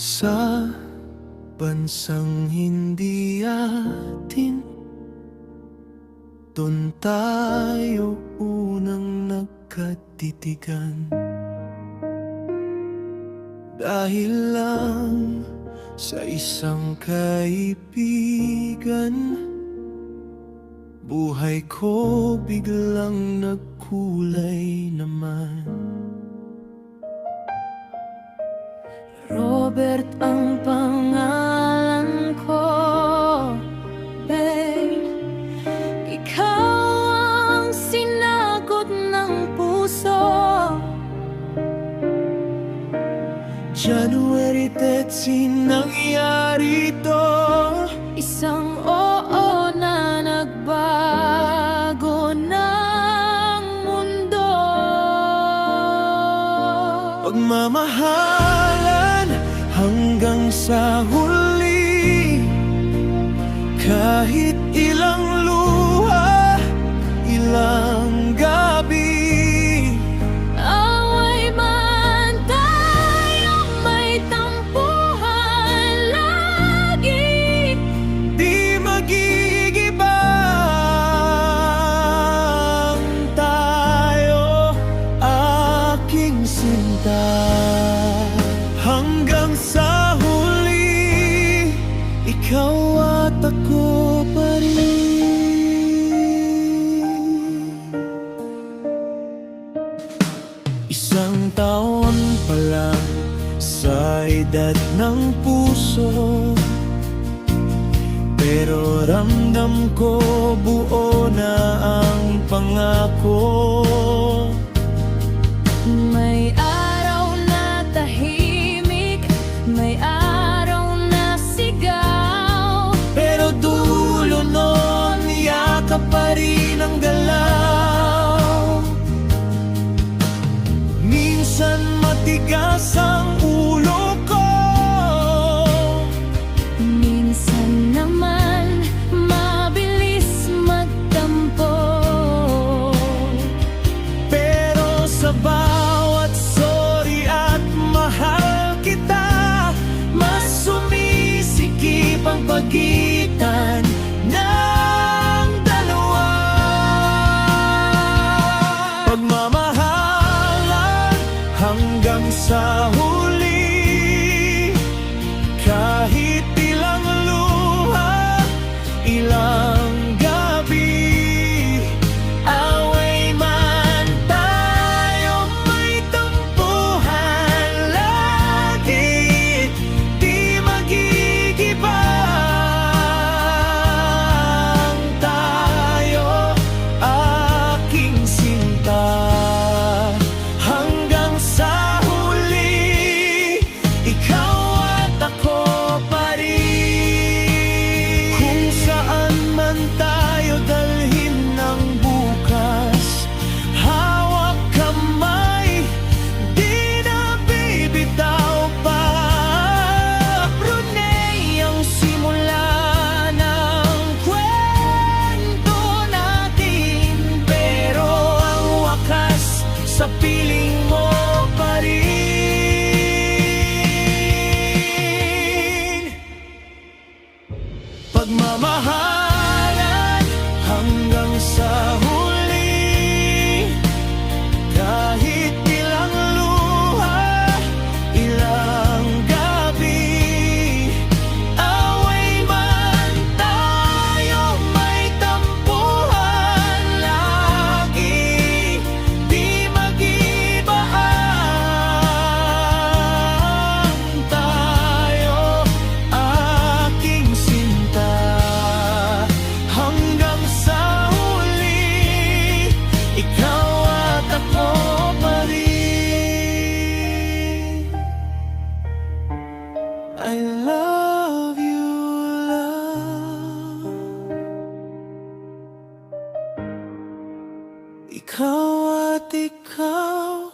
Sa bansang hindi atin, dun tayo unang nagkatitigan. Dahil lang sa isang kaibigan, buhay ko biglang nagkulay naman. Robert ang pangalan ko, babe. Ikaw ang sinagot ng puso. January 13 nangyari to, Isang oo na nagbago ng mundo. pagmamahalan hanggang sa huli. Kahit ilang luha, ilang gabi, Away man tayo, may tampuhan lagi. di magigibang tayo, aking sinta. Hanggang sa huli, ikaw at ako pa rin. Isang taon pa lang sa edad ng puso, pero ramdam ko buo na ang pangako. May araw na tahimik, may araw na sigaw. Pero dulo nun, yakap pa rin ang galaw. Minsan matigas ang ulo ko, Minsan naman mabilis magtampo. pero sa bawat sorry at mahal kita, mas sumisikip ang pagitan ng dalawa. Pagmamahalan hanggang sa huli, kahit ilang luha, ilang gabi. Away man tayo, may tampuhan lagi, di magigibang tayo, aking sinta. Hanggang sa huli, ikaw at ako pa rin. Kung saan man tayo dalhin ng bukas, hawak kamay, di na bibitaw pa. Brunei ang simula ng kwento natin, pero ang wakas sa piling mo pa rin. Pagmamahalan hanggang sa huli, kahit ilang luha, ilang gabi. Away man tayo, may tampuhan lagi, di magibaan tayo, aking sinta. Hanggang sa huli, ikaw at ako pa rin. I love you, love. Ikaw at ikaw